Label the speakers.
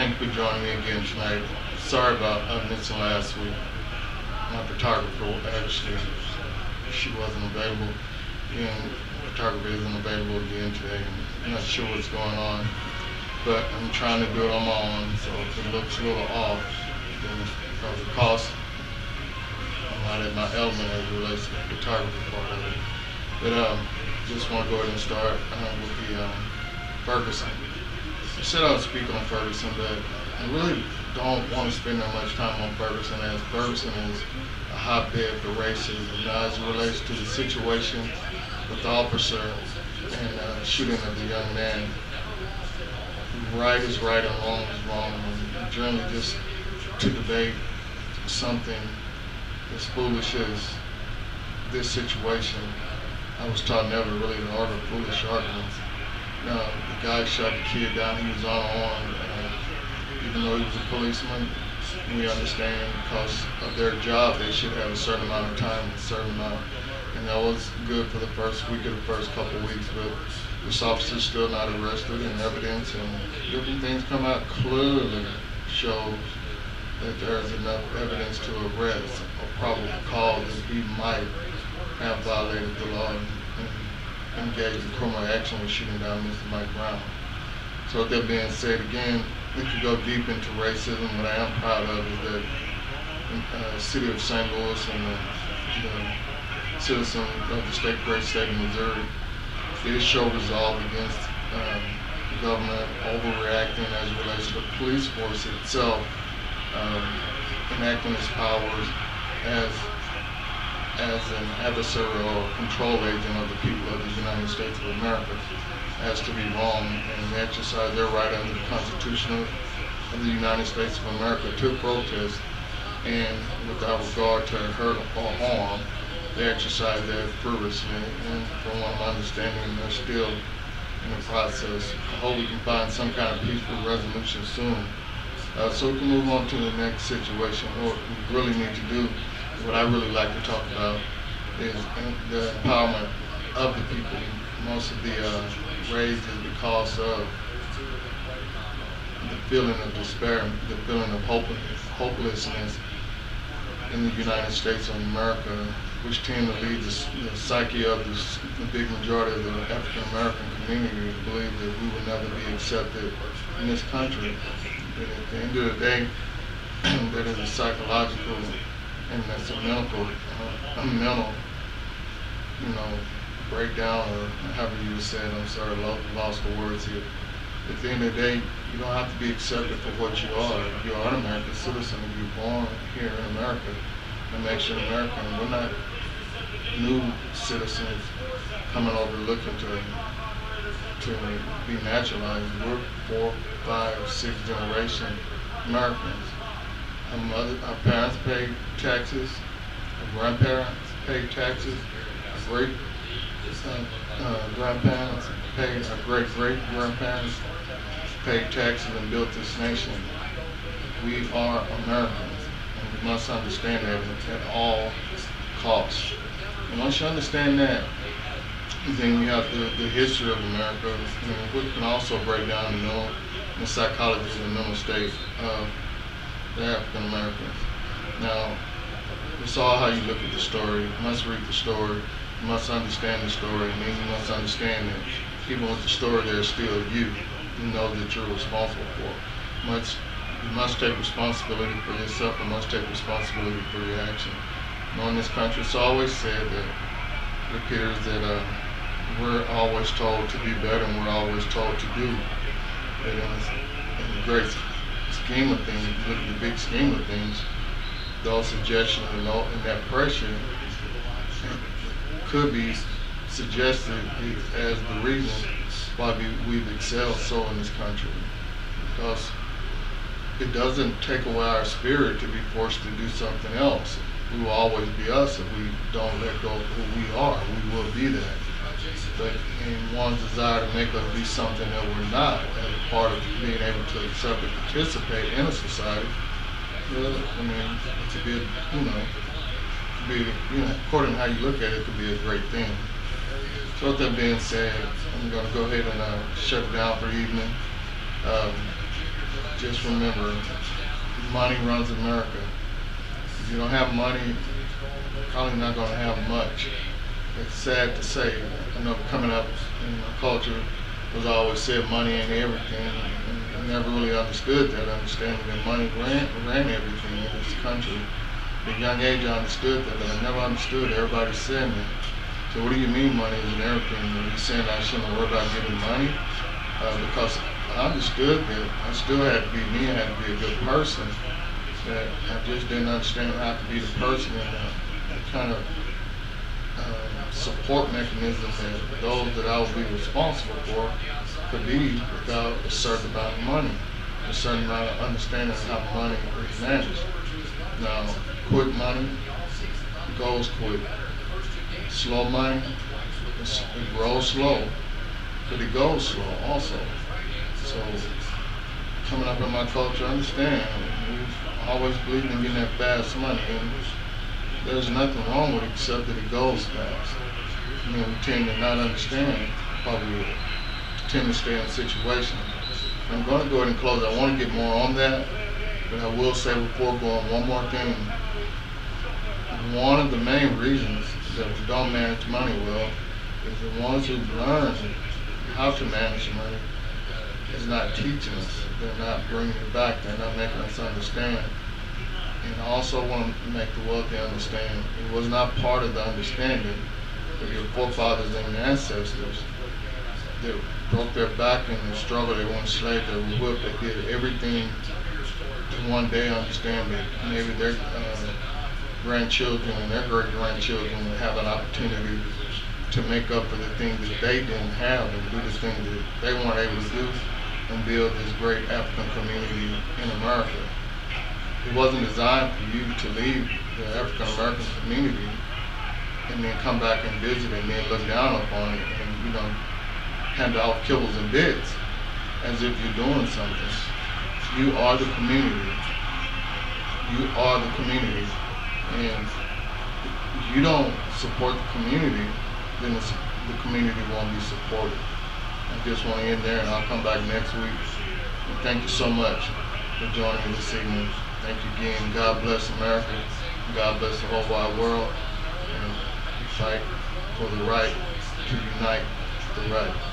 Speaker 1: thank you for joining me again tonight. Sorry about missing last week. My photographer actually, she wasn't available. And photographer isn't available again today. I'm not sure what's going on, but I'm trying to do it on my own. So if it looks a little off, then it's because of cost. I'm not at my element as it relates to the photography part of it. But just want to go ahead and start with the Ferguson. I said I would speak on Ferguson, but I really don't want to spend that much time on Ferguson, as Ferguson is a hotbed for racism. Now, as it relates to the situation with the officer and shooting of the young man, right is right and wrong is wrong. And generally, just to debate something as foolish as this situation, I was taught never really to argue foolish arguments. Now, the guy shot the kid down. He was unarmed. Even though he was a policeman, we understand because of their job, they should have a certain amount of time, a certain amount. And that was good for the first week or the first couple of weeks, but this officer's still not arrested, and evidence and different things come out clearly shows that there is enough evidence to arrest or probable cause that he might have violated the law and engaged in criminal action with shooting down Mr. Mike Brown. So with that being said, again, we could go deep into racism. What I am proud of is that the city of St. Louis and the citizens of the great state of Missouri did show resolve against the government overreacting as it relates to the police force itself, enacting its powers as an adversarial or control agent of the people of the United States of America, as to be wrong, and they exercise their right under the Constitution of the United States of America to protest, and without regard to hurt or harm, they exercise that fearlessly. And from what I'm understanding, they're still in the process. I hope we can find some kind of peaceful resolution soon, so we can move on to the next situation. What we really need to do, what I really like to talk about, is the empowerment of the people. Most of the rage is because of the feeling of despair, the feeling of hopelessness in the United States of America, which tend to lead the psyche of the big majority of the African American community to believe that we will never be accepted in this country. But at the end of the day, that is a psychological and that's a mental, breakdown, or however you said. I'm sorry, lost the words here. At the end of the day, you don't have to be accepted for what you are. If you are an American citizen, if you're born here in America, that makes you an American. We're not new citizens coming over looking to be naturalized. We're 4, 5, 6 generation Americans. Our parents paid taxes, our grandparents paid taxes, our great grandparents paid, our great-great-grandparents paid taxes and built this nation. We are Americans, and we must understand that at all costs. And once you understand that, then you have the history of America, which can also break down the psychology of the mental state of the African Americans. Now, it's all how you look at the story. You must read the story. You must understand the story, and then you must understand that even with the story, there's still you. You know that you're responsible for. You must take responsibility for yourself, and must take responsibility for your action. In this country, it's always said that it appears that we're always told to be better, and we're always told to do. But in the great scheme of things, if you look at the big scheme of things, those suggestions and that pressure could be suggested as the reason why we've excelled so in this country. Because it doesn't take away our spirit to be forced to do something else. We will always be us if we don't let go of who we are. We will be that. But in one's desire to make us be something that we're not, as a part of being able to accept and participate in a society, well, I mean, it could be, according to how you look at it, it could be a great thing. So with that being said, I'm going to go ahead and shut it down for the evening. just remember, money runs America. If you don't have money, you're probably not going to have much. It's sad to say. I know coming up in my culture was always said money ain't everything. And I never really understood that, understanding that money ran everything in this country. At a young age I understood that, but I never understood everybody saying that. So what do you mean money isn't everything? Are you saying I shouldn't worry about getting money? Because I understood that I still had to be me, I had to be a good person. That I just didn't understand how to be the person and the kind of support mechanism that those that I would be responsible for could be without a certain amount of money, a certain amount of understanding of how money is managed. Now, quick money goes quick. Slow money, it grows slow, but it goes slow also. So, coming up in my culture, I understand. We've always believed in getting that fast money, and there's nothing wrong with it except that it goes fast. I mean, we tend to not understand, probably tend to stay in situations. I'm going to go ahead and close. I want to get more on that, but I will say before going one more thing. One of the main reasons that we don't manage money well is the ones who learn how to manage money is not teaching us. They're not bringing it back. They're not making us understand. And I also want to make the wealthy understand it was not part of the understanding of your forefathers and your ancestors that broke their back in the struggle. They weren't slaves, they were whipped, they did everything to one day understand that maybe their grandchildren and their great-grandchildren would have an opportunity to make up for the things that they didn't have and do the things that they weren't able to do and build this great African community in America. It wasn't designed for you to leave the African American community and then come back and visit and then look down upon it and, hand out kibbles and bits as if you're doing something. You are the community. You are the community. And if you don't support the community, then the community won't be supported. I just want to end there, and I'll come back next week. And thank you so much for joining me this evening. Thank you again. God bless America. God bless the whole wide world. And we fight for the right to unite the right.